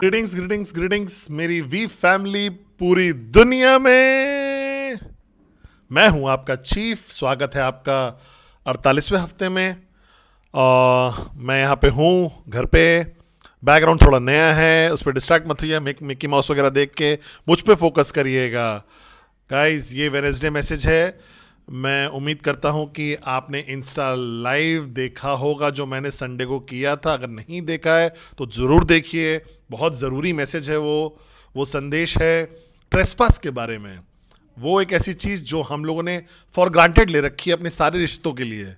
Greetings greetings greetings मेरी we family पूरी दुनिया में। मैं हूं आपका चीफ। स्वागत है आपका 48वें हफ्ते में। मैं यहाँ पे हूँ घर पे। बैकग्राउंड थोड़ा नया है, उस पर डिस्ट्रैक्ट मत होइए। मिक्की माउस वगैरह देख के मुझ पे फोकस करिएगा। गाइस, ये वेडनेसडे मैसेज है। मैं उम्मीद करता हूँ कि आपने इंस्टा लाइव देखा होगा जो मैंने संडे को किया था। अगर नहीं देखा है तो ज़रूर देखिए, बहुत ज़रूरी मैसेज है वो संदेश है ट्रेसपास के बारे में। वो एक ऐसी चीज़ जो हम लोगों ने फॉर ग्रांटेड ले रखी है अपने सारे रिश्तों के लिए।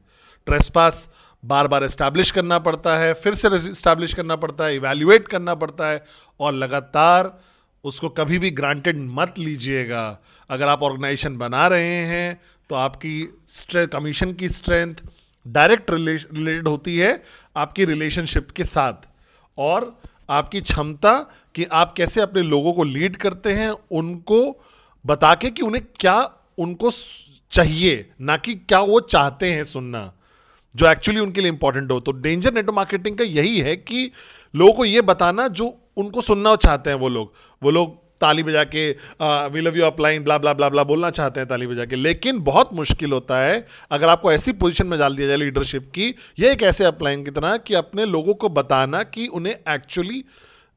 ट्रेसपास बार बार एस्टैब्लिश करना पड़ता है, फिर से एस्टैब्लिश करना पड़ता है, इवैल्यूएट करना पड़ता है, और लगातार उसको कभी भी ग्रांटेड मत लीजिएगा। अगर आप ऑर्गेनाइजेशन बना रहे हैं तो आपकी कमीशन की स्ट्रेंथ डायरेक्ट रिलेटेड होती है आपकी रिलेशनशिप के साथ, और आपकी क्षमता कि आप कैसे अपने लोगों को लीड करते हैं, उनको बता के कि उन्हें क्या उनको चाहिए, ना कि क्या वो चाहते हैं सुनना, जो एक्चुअली उनके लिए इंपॉर्टेंट हो। तो डेंजर नेटवर्क मार्केटिंग का यही है कि लोगों को ये बताना जो उनको सुनना चाहते हैं। वो लोग ताली बजा के वी लव यू अपलाइन ब्ला ब्ला ब्ला ब्ला बोलना चाहते हैं ताली बजा के, लेकिन बहुत मुश्किल होता है अगर आपको ऐसी पोजीशन में डाल दिया जाए लीडरशिप की, ये एक ऐसे अपलाइन की तरह कि अपने लोगों को बताना कि उन्हें एक्चुअली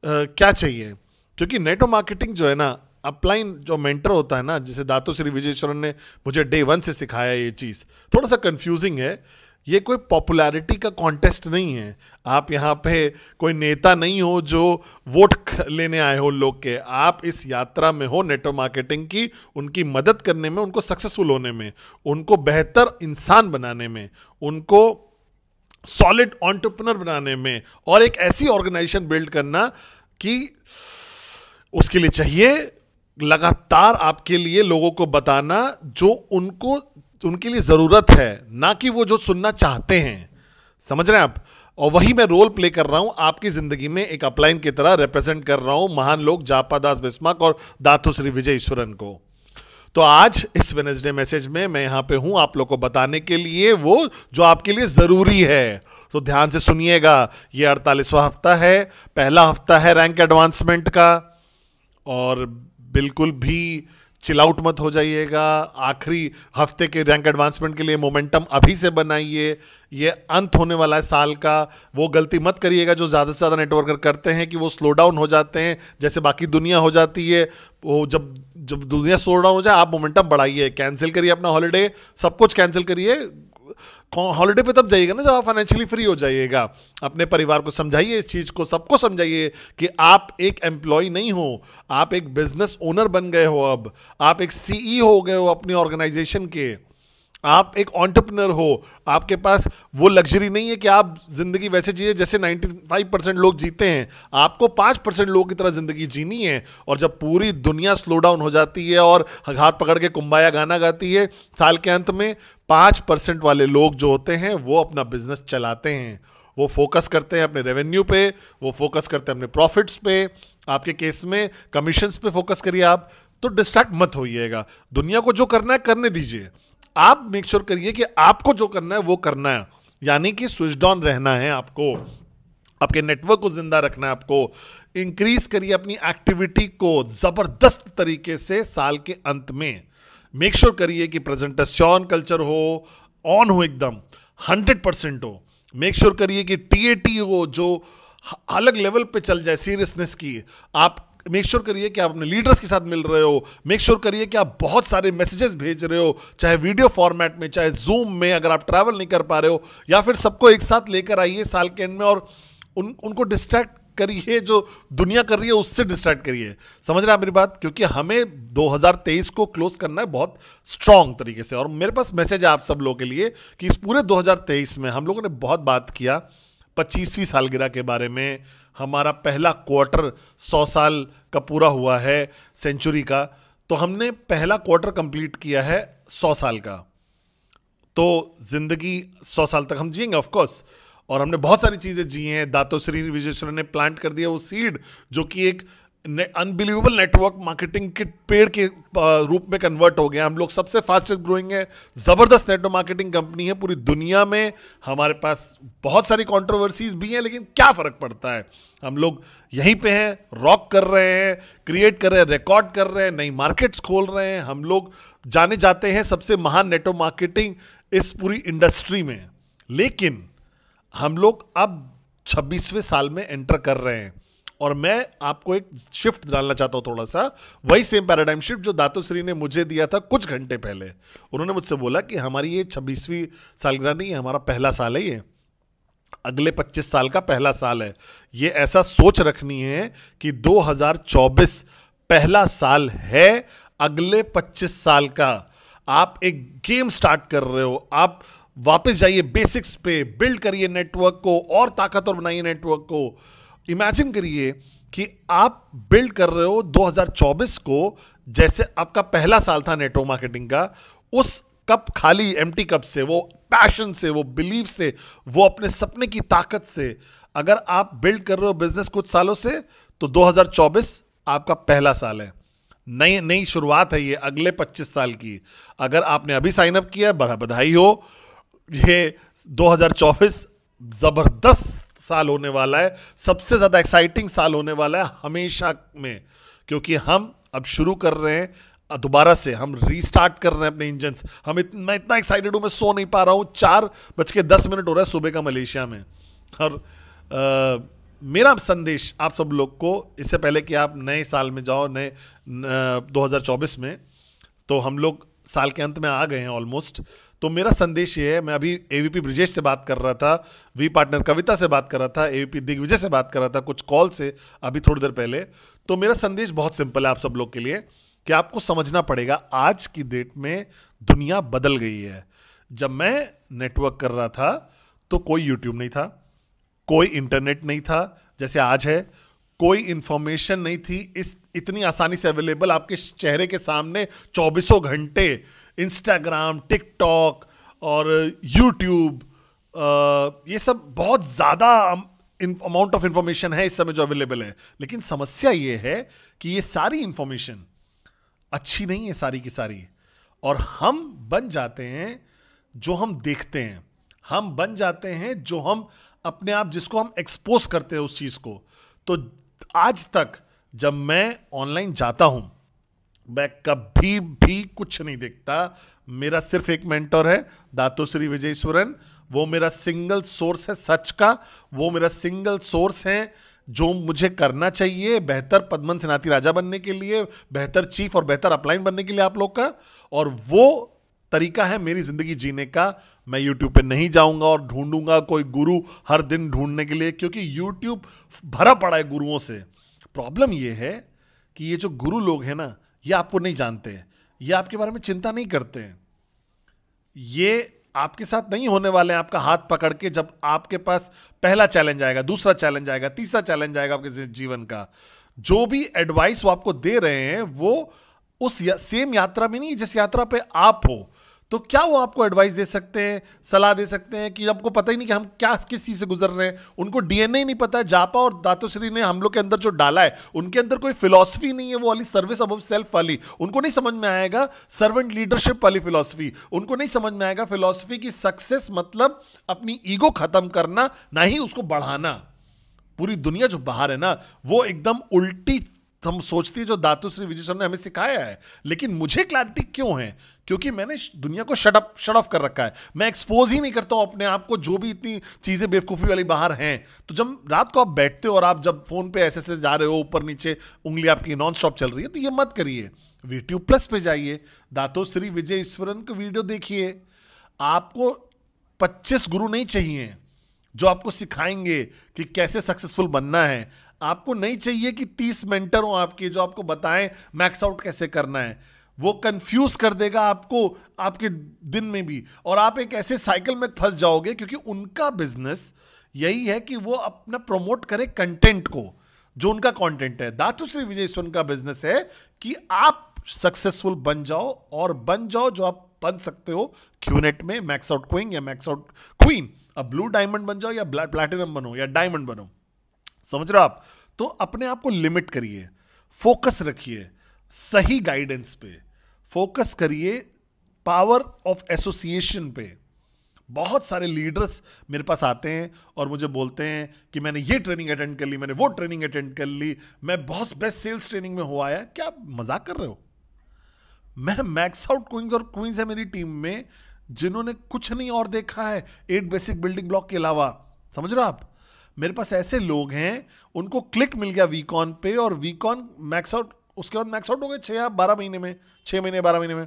क्या चाहिए। क्योंकि नेटवर्क मार्केटिंग जो है ना, अपलाइन जो मेंटर होता है ना, जैसे दातो श्री विजयेश्वरन ने मुझे डे 1 से सिखाया, ये चीज़ थोड़ा सा कंफ्यूजिंग है। ये कोई पॉपुलैरिटी का कॉन्टेस्ट नहीं है। आप यहाँ पे कोई नेता नहीं हो जो वोट लेने आए हो लोग के। आप इस यात्रा में हो नेटवर्क मार्केटिंग की, उनकी मदद करने में, उनको सक्सेसफुल होने में, उनको बेहतर इंसान बनाने में, उनको सॉलिड एंटरप्रेन्योर बनाने में, और एक ऐसी ऑर्गेनाइजेशन बिल्ड करना कि उसके लिए चाहिए लगातार आपके लिए लोगों को बताना जो उनके लिए जरूरत है, ना कि वो जो सुनना चाहते हैं। समझ रहे हैं आप? और वही मैं रोल प्ले कर रहा हूं आपकी जिंदगी में, एक अपलाइन की तरह रिप्रेजेंट कर रहा हूं महान लोग जापा दास बिस्मार्क और दातो श्री विजयेश्वरन को। तो आज इस वेडनेसडे मैसेज में मैं यहां पे हूं आप लोग को बताने के लिए वो जो आपके लिए जरूरी है। तो ध्यान से सुनिएगा। ये 48वां हफ्ता है, पहला हफ्ता है रैंक एडवांसमेंट का, और बिल्कुल भी चिल आउट मत हो जाइएगा। आखिरी हफ्ते के रैंक एडवांसमेंट के लिए मोमेंटम अभी से बनाइए। ये अंत होने वाला है साल का। वो गलती मत करिएगा जो ज़्यादा से ज़्यादा नेटवर्कर करते हैं कि वो स्लो डाउन हो जाते हैं जैसे बाकी दुनिया हो जाती है। वो जब दुनिया स्लो डाउन हो जाए आप मोमेंटम बढ़ाइए, कैंसिल करिए अपना हॉलीडे, सब कुछ कैंसिल करिए। हॉलीडे पे तब जाइएगा ना जब आप फाइनेंशियली फ्री हो जाइएगा। अपने परिवार को समझाइए इस चीज़ को, सबको समझाइए कि आप एक एम्प्लॉय नहीं हो, आप एक बिजनेस ओनर बन गए हो। अब आप एक सीईओ हो गए हो अपनी ऑर्गेनाइजेशन के, आप एक एंटरप्रेन्योर हो। आपके पास वो लग्जरी नहीं है कि आप जिंदगी वैसे जिए जैसे 95% लोग जीते हैं। आपको 5% लोगों की तरह जिंदगी जीनी है। और जब पूरी दुनिया स्लो डाउन हो जाती है और हाथ पकड़ के कुंबाया गाना गाती है, साल के अंत में 5% वाले लोग जो होते हैं वो अपना बिजनेस चलाते हैं। वो फोकस करते हैं अपने रेवेन्यू पे, वो फोकस करते हैं अपने प्रॉफिट्स पे। आपके केस में कमीशंस पे फोकस करिए आप। तो डिस्ट्रैक्ट मत होइएगा। दुनिया को जो करना है करने दीजिए। आप मेक श्योर करिए कि आपको जो करना है वो करना है, यानी कि स्विच ऑन रहना है आपको, आपके नेटवर्क को जिंदा रखना है आपको। इंक्रीज करिए अपनी एक्टिविटी को जबरदस्त तरीके से साल के अंत में। मेक श्योर करिए कि प्रेजेंटेशन कल्चर हो, ऑन हो, एकदम 100% हो। मेक श्योर करिए कि टीएटी हो जो अलग लेवल पे चल जाए सीरियसनेस की। आप मेक श्योर करिए कि आप अपने लीडर्स के साथ मिल रहे हो। मेक श्योर करिए कि आप बहुत सारे मैसेजेस भेज रहे हो, चाहे वीडियो फॉर्मेट में, चाहे जूम में, अगर आप ट्रैवल नहीं कर पा रहे हो, या फिर सबको एक साथ लेकर आइए साल के एंड में और उनको डिस्ट्रैक्ट करिए, जो दुनिया कर रही है उससे डिस्ट्रैक्ट करिए। समझ रहे हैं आप मेरी बात? क्योंकि हमें 2023 को क्लोज करना है बहुत स्ट्रांग तरीके से। और मेरे पास मैसेज है आप सब लोगों के लिए कि इस पूरे 2023 में हम लोगों ने बहुत बात किया 25वीं सालगिरह के बारे में। हमारा पहला क्वार्टर 100 साल का पूरा हुआ है सेंचुरी का, तो हमने पहला क्वार्टर कंप्लीट किया है 100 साल का। तो जिंदगी 100 साल तक हम जिएंगे ऑफ कोर्स, और हमने बहुत सारी चीजें जी हैं। दातोश्री विजयेश्वर ने प्लांट कर दिया वो सीड, जो कि एक अनबिलीवेबल नेटवर्क मार्केटिंग के पेड़ के रूप में कन्वर्ट हो गया। हम लोग सबसे फास्टेस्ट ग्रोइंग है, जबरदस्त नेटवर्क मार्केटिंग कंपनी है पूरी दुनिया में। हमारे पास बहुत सारी कंट्रोवर्सीज भी हैं, लेकिन क्या फर्क पड़ता है, हम लोग यहीं पे हैं, रॉक कर रहे हैं, क्रिएट कर रहे हैं, रिकॉर्ड कर रहे हैं, नई मार्केट्स खोल रहे हैं। हम लोग जाने जाते हैं सबसे महान नेटवर्क मार्केटिंग इस पूरी इंडस्ट्री में। लेकिन हम लोग अब 26वें साल में एंटर कर रहे हैं, और मैं आपको एक शिफ्ट डालना चाहता हूं, थोड़ा सा वही सेम पैराडाइम शिफ्ट जो दातोश्री ने मुझे दिया था कुछ घंटे पहले। उन्होंने मुझसे बोला कि हमारी ये 26वीं सालगिरह नहीं है, हमारा पहला साल है, ये अगले 25 साल का पहला साल है। ये ऐसा सोच रखनी है कि 2024 पहला साल है अगले 25 साल का। आप एक गेम स्टार्ट कर रहे हो, आप वापस जाइए बेसिक्स पे, बिल्ड करिए नेटवर्क को और ताकतवर बनाइए नेटवर्क को। इमेजिन करिए कि आप बिल्ड कर रहे हो 2024 को जैसे आपका पहला साल था नेटवर्क मार्केटिंग का। उस कप खाली एम्प्टी कप से, वो पैशन से, वो बिलीफ से, वो अपने सपने की ताकत से अगर आप बिल्ड कर रहे हो बिजनेस कुछ सालों से, तो 2024 आपका पहला साल है। नई नई शुरुआत है ये अगले 25 साल की। अगर आपने अभी साइन अप किया है, बधाई हो। ये 2024 जबरदस्त साल होने वाला है, सबसे ज्यादा एक्साइटिंग साल होने वाला है हमेशा में, क्योंकि हम अब शुरू कर रहे हैं दोबारा से, हम रीस्टार्ट कर रहे हैं अपने इंजन्स। मैं इतना एक्साइटेड हूं, मैं सो नहीं पा रहा हूं। 4:10 हो रहा है सुबह का मलेशिया में। और मेरा संदेश आप सब लोग को, इससे पहले कि आप नए साल में जाओ, नए 2024 में, तो हम लोग साल के अंत में आ गए हैं ऑलमोस्ट। तो मेरा संदेश ये है, मैं अभी एवीपी ब्रिजेश से बात कर रहा था, वी पार्टनर कविता से बात कर रहा था, एवीपी दिग्विजय से बात कर रहा था कुछ कॉल से अभी थोड़ी देर पहले। तो मेरा संदेश बहुत सिंपल है आप सब लोग के लिए कि आपको समझना पड़ेगा आज की डेट में दुनिया बदल गई है। जब मैं नेटवर्क कर रहा था तो कोई यूट्यूब नहीं था, कोई इंटरनेट नहीं था जैसे आज है, कोई इंफॉर्मेशन नहीं थी इतनी आसानी से अवेलेबल आपके चेहरे के सामने 24 घंटे। इंस्टाग्राम, टिकटॉक और यूट्यूब, ये सब बहुत ज़्यादा अमाउंट ऑफ इंफॉर्मेशन है इस समय जो अवेलेबल है। लेकिन समस्या ये है कि ये सारी इंफॉर्मेशन अच्छी नहीं है सारी की सारी, और हम बन जाते हैं जो हम देखते हैं, हम बन जाते हैं जो हम अपने आप, जिसको हम एक्सपोज करते हैं उस चीज़ को। तो आज तक जब मैं ऑनलाइन जाता हूं, मैं कभी भी कुछ नहीं देखता। मेरा सिर्फ एक मेंटर है दातोश्री विजयेश्वरन, वो मेरा सिंगल सोर्स है सच का, वो मेरा सिंगल सोर्स है जो मुझे करना चाहिए बेहतर पद्मन सेनाती राजा बनने के लिए, बेहतर चीफ और बेहतर अपलाइन बनने के लिए आप लोग का। और वो तरीका है मेरी जिंदगी जीने का। मैं यूट्यूब पे नहीं जाऊंगा और ढूंढूंगा कोई गुरु हर दिन ढूंढने के लिए, क्योंकि यूट्यूब भरा पड़ा है गुरुओं से। प्रॉब्लम ये है कि ये जो गुरु लोग हैं ना, ये आपको नहीं जानते हैं, ये आपके बारे में चिंता नहीं करते हैं। ये आपके साथ नहीं होने वाले हैं आपका हाथ पकड़ के जब आपके पास पहला चैलेंज आएगा, दूसरा चैलेंज आएगा, तीसरा चैलेंज आएगा आपके जीवन का। जो भी एडवाइस वो आपको दे रहे हैं वो उस सेम यात्रा में नहीं जिस यात्रा पे आप हो। तो क्या वो आपको एडवाइस दे सकते हैं, सलाह दे सकते हैं कि आपको पता ही नहीं कि हम क्या किस चीज़ से गुजर रहे हैं? उनको डीएनए ही नहीं पता है। जापा और दातोश्री ने हम लोग के अंदर जो डाला है, उनके अंदर कोई फिलॉसफी नहीं है वो वाली, सर्विस अबव सेल्फ वाली। उनको नहीं समझ में आएगा सर्वेंट लीडरशिप वाली फिलॉसफी। उनको नहीं समझ में आएगा फिलॉसफी की सक्सेस मतलब अपनी ईगो खत्म करना, ना ही उसको बढ़ाना। पूरी दुनिया जो बाहर है ना, वो एकदम उल्टी हम सोचती है जो दातोश्री विजयेश्वर ने हमें सिखाया है। लेकिन मुझे क्लैरिटी क्यों है? क्योंकि मैंने दुनिया को शट ऑफ कर रखा है। मैं एक्सपोज ही नहीं करता हूं अपने आप को जो भी इतनी चीजें बेवकूफी वाली बाहर हैं। तो जब रात को आप बैठते हो और आप जब फोन पे ऐसे जा रहे हो, ऊपर नीचे उंगली आपकी नॉन स्टॉप चल रही है, तो ये मत करिए। यूट्यूब प्लस पे जाइए, दातोश्री विजयेश्वरन को वीडियो देखिए। आपको 25 गुरु नहीं चाहिए जो आपको सिखाएंगे कि कैसे सक्सेसफुल बनना है। आपको नहीं चाहिए कि 30 मेंटर हो आपके जो आपको बताएं मैक्स आउट कैसे करना है। वो कंफ्यूज कर देगा आपको आपके दिन में भी, और आप एक ऐसे साइकिल में फंस जाओगे, क्योंकि उनका बिजनेस यही है कि वो अपना प्रमोट करे कंटेंट को, जो उनका कंटेंट है। दातुश्री विजय सुन का बिजनेस है कि आप सक्सेसफुल बन जाओ, और बन जाओ जो आप बन सकते हो क्यूनेट में मैक्स आउट क्वीन या मैक्स आउट क्वीन। अब ब्लू डायमंड बन जाओ या प्लैटिनम बनो या डायमंड बनो, समझ रहे हो आप? तो अपने आप को लिमिट करिए, फोकस रखिए सही गाइडेंस पे, फोकस करिए पावर ऑफ एसोसिएशन पे। बहुत सारे लीडर्स मेरे पास आते हैं और मुझे बोलते हैं कि मैंने ये ट्रेनिंग अटेंड कर ली, मैंने वो ट्रेनिंग अटेंड कर ली, मैं बहुत बेस्ट सेल्स ट्रेनिंग में हुआ है। क्या मजाक कर रहे हो? मैं मैक्स आउट क्वींस और क्वींस है मेरी टीम में जिन्होंने कुछ नहीं और देखा है 8 बेसिक बिल्डिंग ब्लॉक के अलावा, समझ रहे हो आप? मेरे पास ऐसे लोग हैं उनको क्लिक मिल गया वीकॉन पे, और वीकॉन मैक्स आउट, उसके बाद मैक्स आउट हो गए 6 या 12 महीने में, 6 महीने 12 महीने में।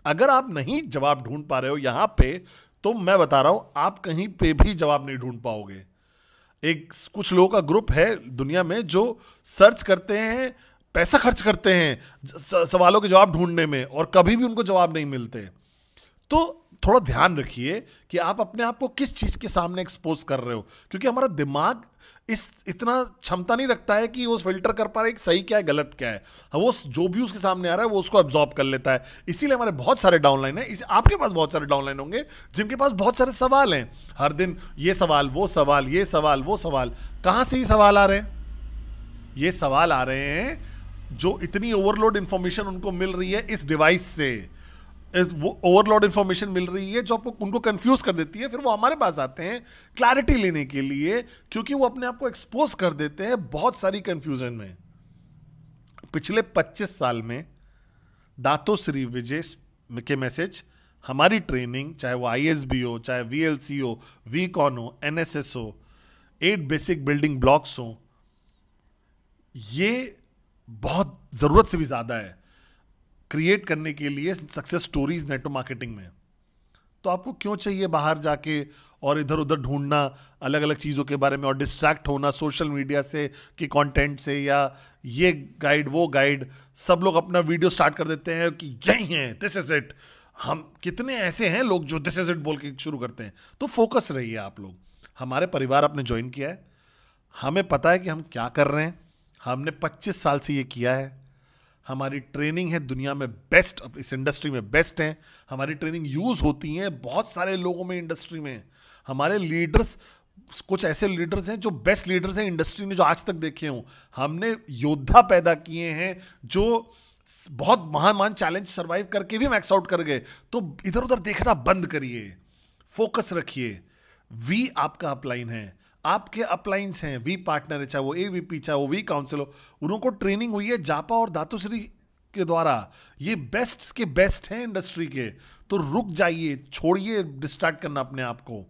अगर आप नहीं जवाब ढूंढ पा रहे हो यहां पे, तो मैं बता रहा हूं आप कहीं पे भी जवाब नहीं ढूंढ पाओगे। एक कुछ लोगों का ग्रुप है दुनिया में जो सर्च करते हैं, पैसा खर्च करते हैं सवालों के जवाब ढूंढने में, और कभी भी उनको जवाब नहीं मिलते। तो थोड़ा ध्यान रखिए कि आप अपने आप को किस चीज के सामने एक्सपोज कर रहे हो, क्योंकि हमारा दिमाग इस इतना क्षमता नहीं रखता है कि वो फिल्टर कर पा रहा है कि सही क्या है गलत क्या है। वो जो भी उसके सामने आ रहा है वो उसको एब्जॉर्ब कर लेता है। इसीलिए हमारे बहुत सारे डाउनलाइन है, आपके पास बहुत सारे डाउनलाइन होंगे जिनके पास बहुत सारे सवाल हैं, हर दिन ये सवाल वो सवाल, ये सवाल वो सवाल। कहां से ये सवाल आ रहे हैं? ये सवाल आ रहे हैं जो इतनी ओवरलोड इंफॉर्मेशन उनको मिल रही है इस डिवाइस से, वो ओवरलोड इंफॉर्मेशन मिल रही है जो आपको उनको कंफ्यूज कर देती है। फिर वो हमारे पास आते हैं क्लैरिटी लेने के लिए, क्योंकि वो अपने आप को एक्सपोज कर देते हैं बहुत सारी कंफ्यूजन में। पिछले 25 साल में दातोश्री विजय के मैसेज, हमारी ट्रेनिंग, चाहे वो आईएसबी हो, चाहे वीएलसी हो, वीकॉन हो, एनएसएस हो, 8 बेसिक बिल्डिंग ब्लॉक्स हो, ये बहुत जरूरत से भी ज्यादा है क्रिएट करने के लिए सक्सेस स्टोरीज नेटवर्क मार्केटिंग में। तो आपको क्यों चाहिए बाहर जाके और इधर उधर ढूंढना अलग अलग चीज़ों के बारे में, और डिस्ट्रैक्ट होना सोशल मीडिया से कि कंटेंट से, या ये गाइड वो गाइड। सब लोग अपना वीडियो स्टार्ट कर देते हैं कि यही है, दिस इज इट। हम कितने ऐसे हैं लोग जो दिस इज इट बोल के शुरू करते हैं। तो फोकस रहिए आप लोग। हमारे परिवार आपने ज्वाइन किया है, हमें पता है कि हम क्या कर रहे हैं, हमने 25 साल से ये किया है। हमारी ट्रेनिंग है दुनिया में बेस्ट, इस इंडस्ट्री में बेस्ट है। हमारी ट्रेनिंग यूज होती है बहुत सारे लोगों में इंडस्ट्री में। हमारे लीडर्स, कुछ ऐसे लीडर्स हैं जो बेस्ट लीडर्स हैं इंडस्ट्री ने जो आज तक देखे हों। हमने योद्धा पैदा किए हैं जो बहुत महान महान चैलेंज सर्वाइव करके भी मैक्स आउट कर गए। तो इधर उधर देखना बंद करिए, फोकस रखिए। वी आपका अपलाइन है, आपके अपलाइंस हैं, वी पार्टनर है, चाहे वो एवीपी, चाहे वो वी काउंसिल हो, उनको ट्रेनिंग हुई है जापा और दातुश्री के द्वारा। ये बेस्ट के बेस्ट हैं इंडस्ट्री के। तो रुक जाइए, छोड़िए डिस्ट्रैक्ट करना अपने आप को,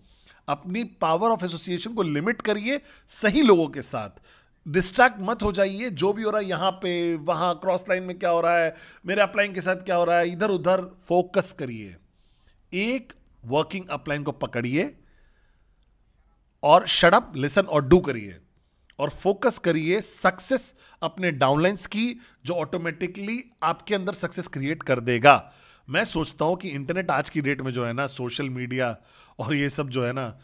अपनी पावर ऑफ एसोसिएशन को लिमिट करिए सही लोगों के साथ। डिस्ट्रैक्ट मत हो जाइए, जो भी हो रहा है यहाँ पे वहाँ क्रॉस लाइन में क्या हो रहा है, मेरे अपलाइन के साथ क्या हो रहा है, इधर उधर फोकस करिए। एक वर्किंग अपलाइन को पकड़िए और शट अप, लिसन और डू करिए, और फोकस करिए सक्सेस अपने डाउनलाइंस की, जो ऑटोमेटिकली आपके अंदर सक्सेस क्रिएट कर देगा। मैं सोचता हूं कि इंटरनेट आज की डेट में जो है ना, सोशल मीडिया और ये सब जो है ना,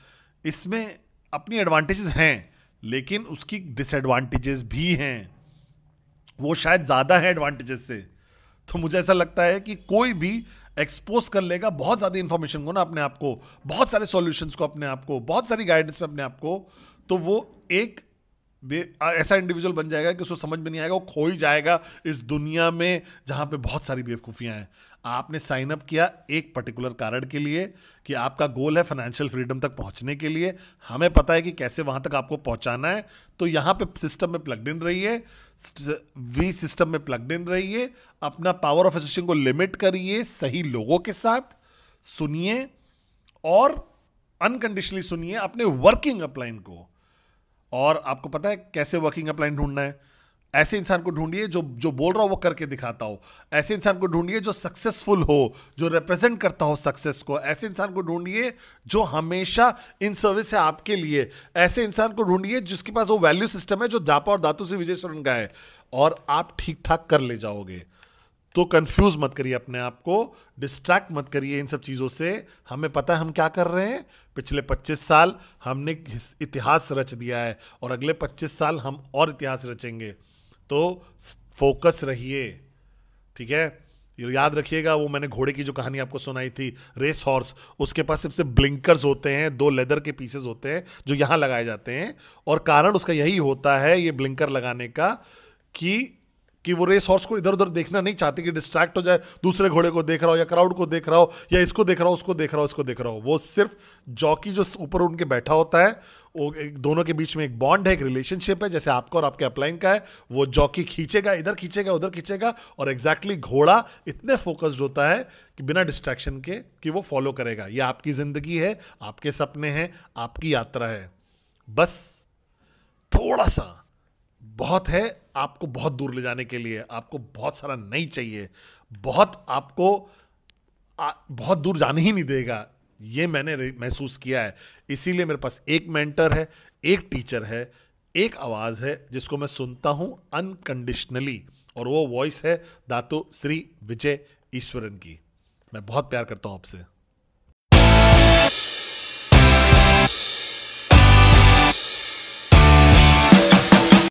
इसमें अपनी एडवांटेजेस हैं लेकिन उसकी डिसएडवांटेजेस भी हैं, वो शायद ज्यादा है एडवांटेजेस से। तो मुझे ऐसा लगता है कि कोई भी एक्सपोज कर लेगा बहुत ज़्यादा इंफॉर्मेशन को ना अपने आप को, बहुत सारे सॉल्यूशंस को अपने आप को, बहुत सारी गाइडेंस में अपने आप को, तो वो एक ऐसा इंडिविजुअल बन जाएगा कि उसको समझ में नहीं आएगा, वो खो ही जाएगा इस दुनिया में जहां पे बहुत सारी बेवकूफ़ियां हैं। आपने साइन अप किया एक पर्टिकुलर कारण के लिए कि आपका गोल है फाइनेंशियल फ्रीडम तक पहुंचने के लिए। हमें पता है कि कैसे वहां तक आपको पहुंचाना है। तो यहां पे सिस्टम में प्लग्ड इन रहिए, वी सिस्टम में प्लग्ड इन रहिए, अपना पावर ऑफ एसोसिएशन को लिमिट करिए सही लोगों के साथ, सुनिए और अनकंडीशनली सुनिए अपने वर्किंग अपलाइन को। और आपको पता है कैसे वर्किंग अपलाइन ढूंढना है? ऐसे इंसान को ढूंढिए जो जो बोल रहा हो वो करके दिखाता हो। ऐसे इंसान को ढूंढिए जो सक्सेसफुल हो, जो रिप्रेजेंट करता हो सक्सेस को। ऐसे इंसान को ढूंढिए जो हमेशा इन सर्विस है आपके लिए। ऐसे इंसान को ढूंढिए जिसके पास वो वैल्यू सिस्टम है जो जापा और दातु से विजय शरण का है, और आप ठीक ठाक कर ले जाओगे। तो कंफ्यूज मत करिए अपने आप को, डिस्ट्रैक्ट मत करिए इन सब चीज़ों से। हमें पता है हम क्या कर रहे हैं। पिछले 25 साल हमने इतिहास रच दिया है, और अगले 25 साल हम और इतिहास रचेंगे। तो फोकस रहिए, ठीक है। ये याद रखिएगा, वो मैंने घोड़े की जो कहानी आपको सुनाई थी, रेस हॉर्स, उसके पास सिर्फ ब्लिंकर्स होते हैं, 2 लेदर के पीसेस होते हैं जो यहां लगाए जाते हैं। और कारण उसका यही होता है, ये ब्लिंकर लगाने का, कि वो रेस हॉर्स को इधर उधर देखना नहीं चाहती कि डिस्ट्रैक्ट हो जाए, दूसरे घोड़े को देख रहा हो या क्राउड को देख रहा हो या इसको देख रहा हो, उसको देख रहा हो, इसको देख रहा हो। वो सिर्फ जॉकी जो ऊपर उनके बैठा होता है, वो दोनों के बीच में एक बॉन्ड है, एक रिलेशनशिप है, जैसे आपका और आपके अपलाइन का है। वो जॉकी खींचेगा, इधर खींचेगा, उधर खींचेगा, और एग्जैक्टली घोड़ा इतने फोकस्ड होता है कि बिना डिस्ट्रैक्शन के कि वो फॉलो करेगा। ये आपकी जिंदगी है, आपके सपने हैं, आपकी यात्रा है। बस थोड़ा सा बहुत है, आपको बहुत दूर ले जाने के लिए आपको बहुत सारा नहीं चाहिए। बहुत आपको बहुत दूर जाने ही नहीं देगा, ये मैंने महसूस किया है। इसीलिए मेरे पास एक मेंटर है, एक टीचर है, एक आवाज है जिसको मैं सुनता हूं अनकंडीशनली, और वो वॉइस है दातो श्री विजय ईश्वरन की। मैं बहुत प्यार करता हूं आपसे।